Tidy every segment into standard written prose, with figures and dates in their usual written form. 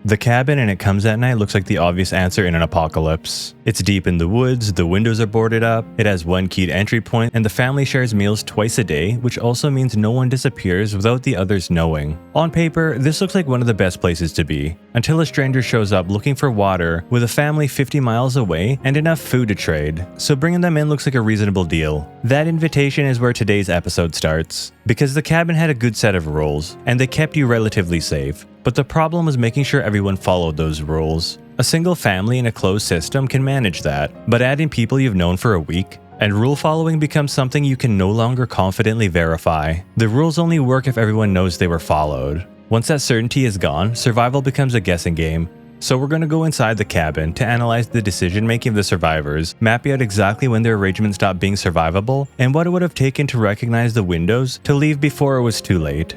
The cabin and it comes at night looks like the obvious answer in an apocalypse. It's deep in the woods, the windows are boarded up, it has one keyed entry point, and the family shares meals twice a day, which also means no one disappears without the others knowing. On paper, this looks like one of the best places to be, until a stranger shows up looking for water with a family 50 miles away and enough food to trade, so bringing them in looks like a reasonable deal. That invitation is where today's episode starts, because the cabin had a good set of rules, and they kept you relatively safe. But the problem was making sure everyone followed those rules. A single family in a closed system can manage that, but adding people you've known for a week, and rule following becomes something you can no longer confidently verify. The rules only work if everyone knows they were followed. Once that certainty is gone, survival becomes a guessing game. So we're going to go inside the cabin to analyze the decision making of the survivors, mapping out exactly when their arrangement stopped being survivable, and what it would have taken to recognize the windows to leave before it was too late.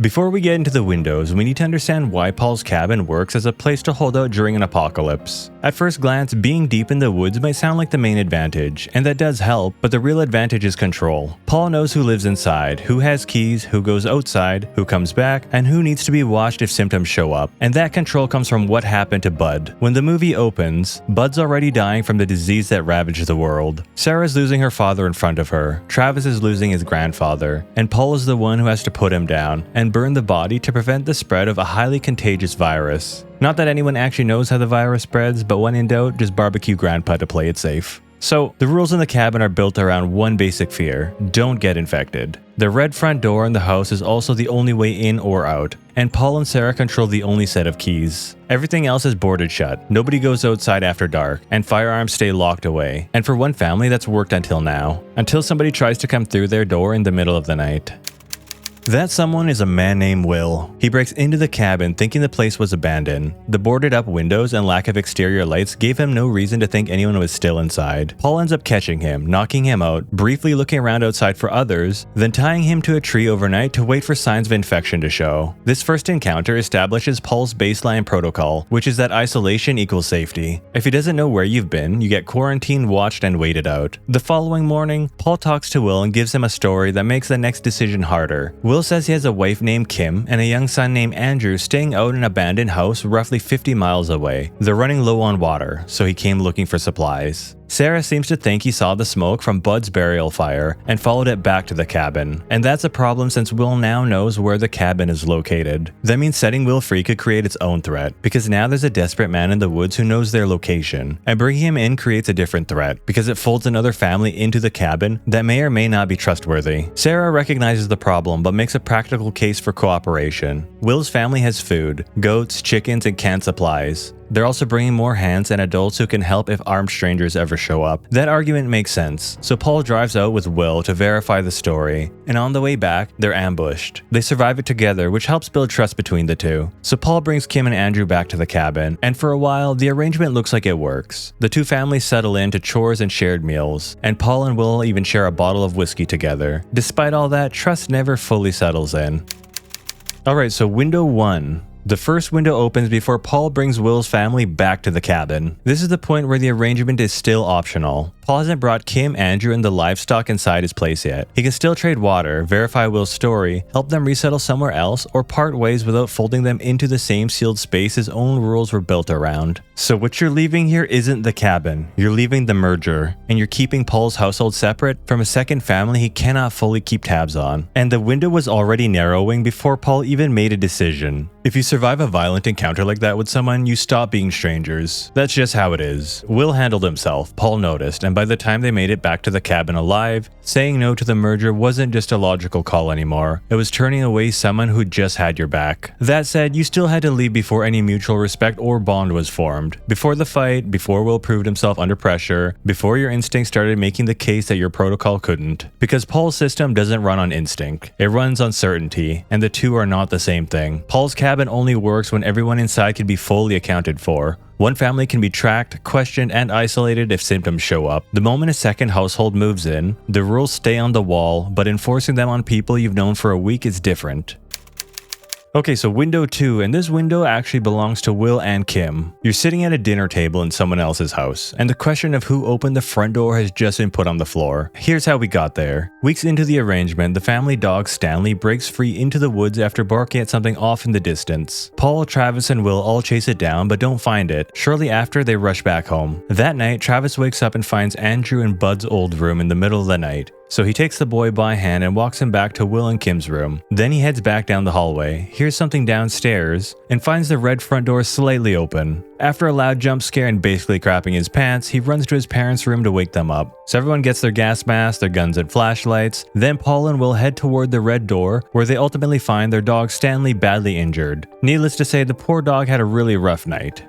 Before we get into the windows, we need to understand why Paul's cabin works as a place to hold out during an apocalypse. At first glance, being deep in the woods might sound like the main advantage, and that does help, but the real advantage is control. Paul knows who lives inside, who has keys, who goes outside, who comes back, and who needs to be watched if symptoms show up. And that control comes from what happened to Bud. When the movie opens, Bud's already dying from the disease that ravaged the world. Sarah's losing her father in front of her, Travis is losing his grandfather, and Paul is the one who has to put him down and burn the body to prevent the spread of a highly contagious virus. Not that anyone actually knows how the virus spreads, but when in doubt, just barbecue grandpa to play it safe. So, the rules in the cabin are built around one basic fear: don't get infected. The red front door in the house is also the only way in or out, and Paul and Sarah control the only set of keys. Everything else is boarded shut, nobody goes outside after dark, and firearms stay locked away. And for one family, that's worked until now, until somebody tries to come through their door in the middle of the night. That someone is a man named Will. He breaks into the cabin thinking the place was abandoned. The boarded up windows and lack of exterior lights gave him no reason to think anyone was still inside. Paul ends up catching him, knocking him out, briefly looking around outside for others, then tying him to a tree overnight to wait for signs of infection to show. This first encounter establishes Paul's baseline protocol, which is that isolation equals safety. If he doesn't know where you've been, you get quarantined, watched, and waited out. The following morning, Paul talks to Will and gives him a story that makes the next decision harder. Will says he has a wife named Kim and a young son named Andrew staying out in an abandoned house roughly 50 miles away. They're running low on water, so he came looking for supplies. Sarah seems to think he saw the smoke from Bud's burial fire and followed it back to the cabin. And that's a problem since Will now knows where the cabin is located. That means setting Will free could create its own threat, because now there's a desperate man in the woods who knows their location. And bringing him in creates a different threat, because it folds another family into the cabin that may or may not be trustworthy. Sarah recognizes the problem but makes a practical case for cooperation. Will's family has food, goats, chickens, and canned supplies. They're also bringing more hands and adults who can help if armed strangers ever show up. That argument makes sense, so Paul drives out with Will to verify the story, and on the way back, they're ambushed. They survive it together, which helps build trust between the two. So Paul brings Kim and Andrew back to the cabin, and for a while, the arrangement looks like it works. The two families settle into chores and shared meals, and Paul and Will even share a bottle of whiskey together. Despite all that, trust never fully settles in. Alright, so window 1. The first window opens before Paul brings Will's family back to the cabin. This is the point where the arrangement is still optional. Paul hasn't brought Kim, Andrew, and the livestock inside his place yet. He can still trade water, verify Will's story, help them resettle somewhere else, or part ways without folding them into the same sealed space his own rules were built around. So what you're leaving here isn't the cabin. You're leaving the merger, and you're keeping Paul's household separate from a second family he cannot fully keep tabs on. And the window was already narrowing before Paul even made a decision. If you survive a violent encounter like that with someone, you stop being strangers. That's just how it is. Will handled himself, Paul noticed, and by the time they made it back to the cabin alive, saying no to the merger wasn't just a logical call anymore. It was turning away someone who just had your back. That said, you still had to leave before any mutual respect or bond was formed. Before the fight, before Will proved himself under pressure, before your instinct started making the case that your protocol couldn't. Because Paul's system doesn't run on instinct. It runs on certainty, and the two are not the same thing. Paul's cabin only works when everyone inside can be fully accounted for. One family can be tracked, questioned, and isolated if symptoms show up. The moment a second household moves in, the rules stay on the wall, but enforcing them on people you've known for a week is different. Okay, so window 2, and this window actually belongs to Will and Kim. You're sitting at a dinner table in someone else's house, and the question of who opened the front door has just been put on the floor. Here's how we got there. Weeks into the arrangement, the family dog Stanley breaks free into the woods after barking at something off in the distance. Paul, Travis, and Will all chase it down but don't find it. Shortly after, they rush back home. That night, Travis wakes up and finds Andrew in Bud's old room in the middle of the night. So he takes the boy by hand and walks him back to Will and Kim's room. Then he heads back down the hallway, hears something downstairs, and finds the red front door slightly open. After a loud jump scare and basically crapping his pants, he runs to his parents' room to wake them up. So everyone gets their gas masks, their guns and flashlights. Then Paul and Will head toward the red door, where they ultimately find their dog Stanley badly injured. Needless to say, the poor dog had a really rough night.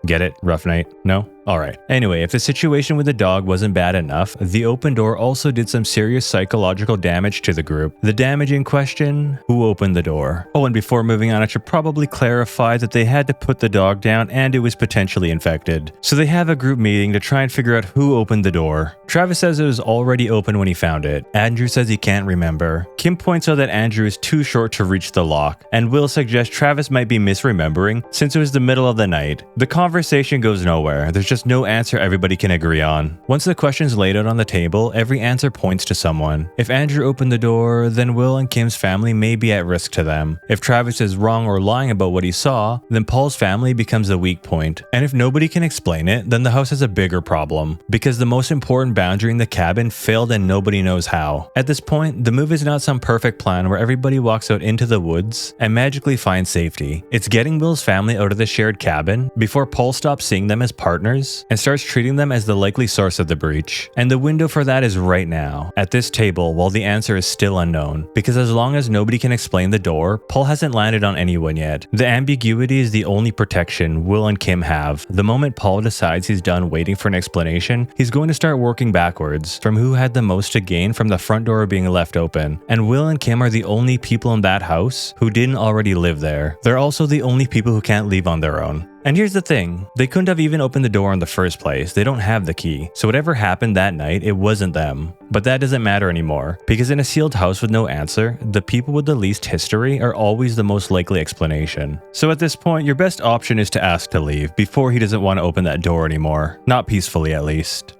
Get it? Rough night? No? Alright. Anyway, if the situation with the dog wasn't bad enough, the open door also did some serious psychological damage to the group. The damage in question? Who opened the door? Oh, and before moving on, I should probably clarify that they had to put the dog down and it was potentially infected. So they have a group meeting to try and figure out who opened the door. Travis says it was already open when he found it. Andrew says he can't remember. Kim points out that Andrew is too short to reach the lock, and Will suggests Travis might be misremembering since it was the middle of the night. The conversation goes nowhere. There's just no answer everybody can agree on. Once the question's laid out on the table, every answer points to someone. If Andrew opened the door, then Will and Kim's family may be at risk to them. If Travis is wrong or lying about what he saw, then Paul's family becomes the weak point. And if nobody can explain it, then the house has a bigger problem, because the most important boundary in the cabin failed and nobody knows how. At this point, the move is not some perfect plan where everybody walks out into the woods and magically finds safety. It's getting Will's family out of the shared cabin before Paul stops seeing them as partners and starts treating them as the likely source of the breach. And the window for that is right now, at this table, while the answer is still unknown. Because as long as nobody can explain the door, Paul hasn't landed on anyone yet. The ambiguity is the only protection Will and Kim have. The moment Paul decides he's done waiting for an explanation, he's going to start working backwards from who had the most to gain from the front door being left open. And Will and Kim are the only people in that house who didn't already live there. They're also the only people who can't leave on their own. And here's the thing, they couldn't have even opened the door in the first place. They don't have the key. So whatever happened that night, it wasn't them. But that doesn't matter anymore, because in a sealed house with no answer, the people with the least history are always the most likely explanation. So at this point, your best option is to ask to leave before he doesn't want to open that door anymore. Not peacefully, at least.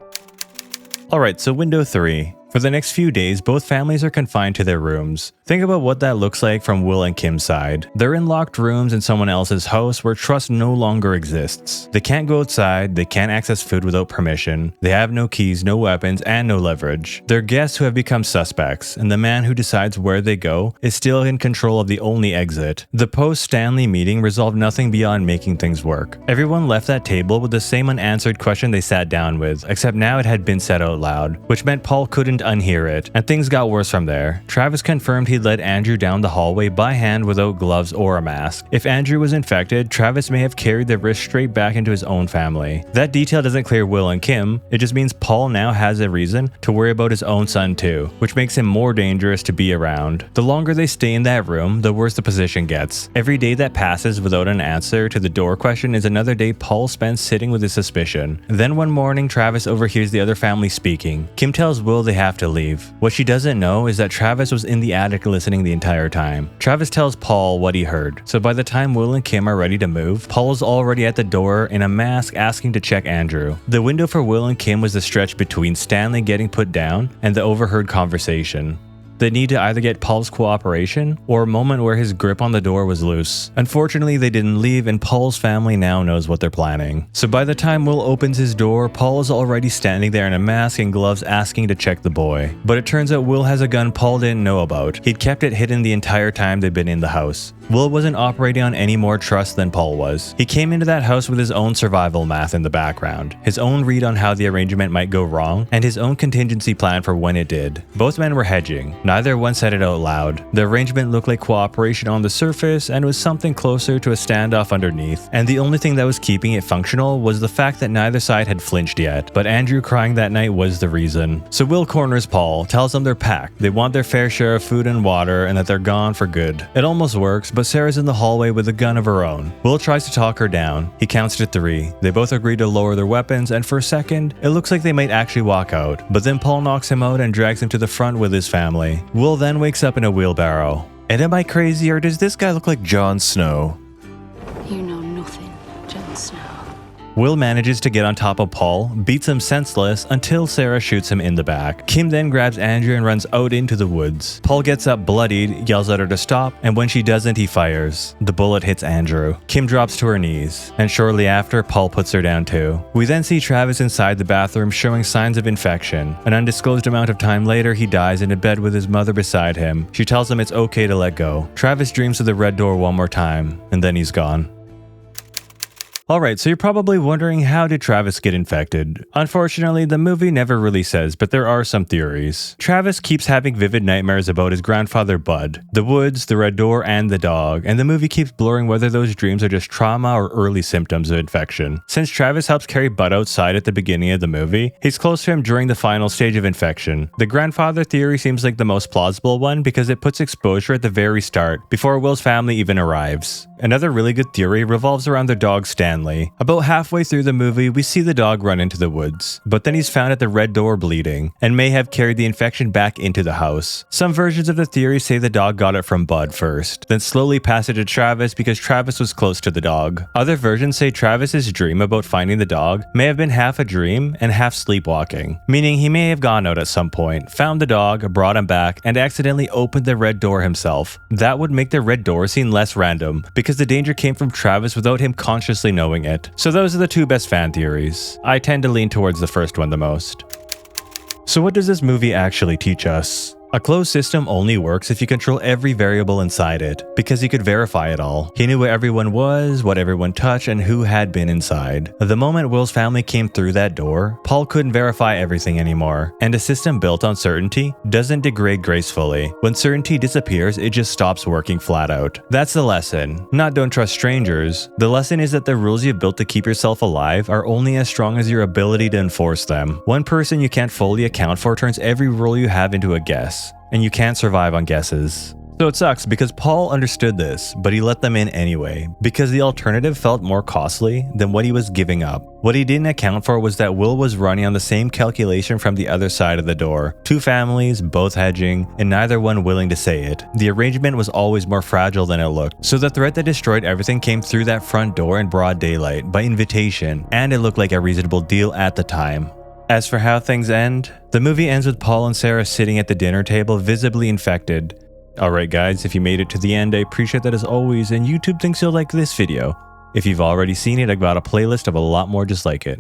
Alright, so window 3. For the next few days, both families are confined to their rooms. Think about what that looks like from Will and Kim's side. They're in locked rooms in someone else's house where trust no longer exists. They can't go outside, they can't access food without permission, they have no keys, no weapons, and no leverage. They're guests who have become suspects, and the man who decides where they go is still in control of the only exit. The post-Stanley meeting resolved nothing beyond making things work. Everyone left that table with the same unanswered question they sat down with, except now it had been said out loud, which meant Paul couldn't unhear it, and things got worse from there. Travis confirmed he'd led Andrew down the hallway by hand without gloves or a mask. If Andrew was infected, Travis may have carried the risk straight back into his own family. That detail doesn't clear Will and Kim, it just means Paul now has a reason to worry about his own son too, which makes him more dangerous to be around. The longer they stay in that room, the worse the position gets. Every day that passes without an answer to the door question is another day Paul spends sitting with his suspicion. Then one morning, Travis overhears the other family speaking. Kim tells Will they have to leave. What she doesn't know is that Travis was in the attic listening the entire time. Travis tells Paul what he heard, so by the time Will and Kim are ready to move, Paul's already at the door in a mask asking to check Andrew. The window for Will and Kim was the stretch between Stanley getting put down and the overheard conversation. They need to either get Paul's cooperation or a moment where his grip on the door was loose. Unfortunately, they didn't leave, and Paul's family now knows what they're planning. So by the time Will opens his door, Paul is already standing there in a mask and gloves asking to check the boy. But it turns out Will has a gun Paul didn't know about. He'd kept it hidden the entire time they'd been in the house. Will wasn't operating on any more trust than Paul was. He came into that house with his own survival math in the background, his own read on how the arrangement might go wrong, and his own contingency plan for when it did. Both men were hedging. Neither one said it out loud. The arrangement looked like cooperation on the surface and was something closer to a standoff underneath, and the only thing that was keeping it functional was the fact that neither side had flinched yet, but Andrew crying that night was the reason. So Will corners Paul, tells them they're packed, they want their fair share of food and water, and that they're gone for good. It almost works, but Sarah's in the hallway with a gun of her own. Will tries to talk her down. He counts to 3. They both agree to lower their weapons, and for a second, it looks like they might actually walk out. But then Paul knocks him out and drags him to the front with his family. Will then wakes up in a wheelbarrow. And am I crazy, or does this guy look like Jon Snow? You know nothing, Jon Snow. Will manages to get on top of Paul, beats him senseless until Sarah shoots him in the back. Kim then grabs Andrew and runs out into the woods. Paul gets up bloodied, yells at her to stop, and when she doesn't, he fires. The bullet hits Andrew. Kim drops to her knees, and shortly after, Paul puts her down too. We then see Travis inside the bathroom showing signs of infection. An undisclosed amount of time later, he dies in a bed with his mother beside him. She tells him it's okay to let go. Travis dreams of the red door one more time, and then he's gone. Alright, so you're probably wondering, how did Travis get infected? Unfortunately, the movie never really says, but there are some theories. Travis keeps having vivid nightmares about his grandfather Bud, the woods, the red door, and the dog, and the movie keeps blurring whether those dreams are just trauma or early symptoms of infection. Since Travis helps carry Bud outside at the beginning of the movie, he's close to him during the final stage of infection. The grandfather theory seems like the most plausible one because it puts exposure at the very start, before Will's family even arrives. Another really good theory revolves around their dog Stanley. About halfway through the movie, we see the dog run into the woods, but then he's found at the red door bleeding, and may have carried the infection back into the house. Some versions of the theory say the dog got it from Bud first, then slowly passed it to Travis because Travis was close to the dog. Other versions say Travis's dream about finding the dog may have been half a dream and half sleepwalking, meaning he may have gone out at some point, found the dog, brought him back, and accidentally opened the red door himself. That would make the red door seem less random, because the danger came from Travis without him consciously knowing it. So those are the two best fan theories. I tend to lean towards the first one the most. So what does this movie actually teach us? A closed system only works if you control every variable inside it, because he could verify it all. He knew where everyone was, what everyone touched, and who had been inside. The moment Will's family came through that door, Paul couldn't verify everything anymore, and a system built on certainty doesn't degrade gracefully. When certainty disappears, it just stops working flat out. That's the lesson. Not don't trust strangers. The lesson is that the rules you've built to keep yourself alive are only as strong as your ability to enforce them. One person you can't fully account for turns every rule you have into a guess, and you can't survive on guesses. So it sucks because Paul understood this, but he let them in anyway, because the alternative felt more costly than what he was giving up. What he didn't account for was that Will was running on the same calculation from the other side of the door. Two families, both hedging, and neither one willing to say it. The arrangement was always more fragile than it looked, so the threat that destroyed everything came through that front door in broad daylight, by invitation, and it looked like a reasonable deal at the time. As for how things end, the movie ends with Paul and Sarah sitting at the dinner table visibly infected. Alright guys, if you made it to the end, I appreciate that as always, and YouTube thinks you'll like this video. If you've already seen it, I've got a playlist of a lot more just like it.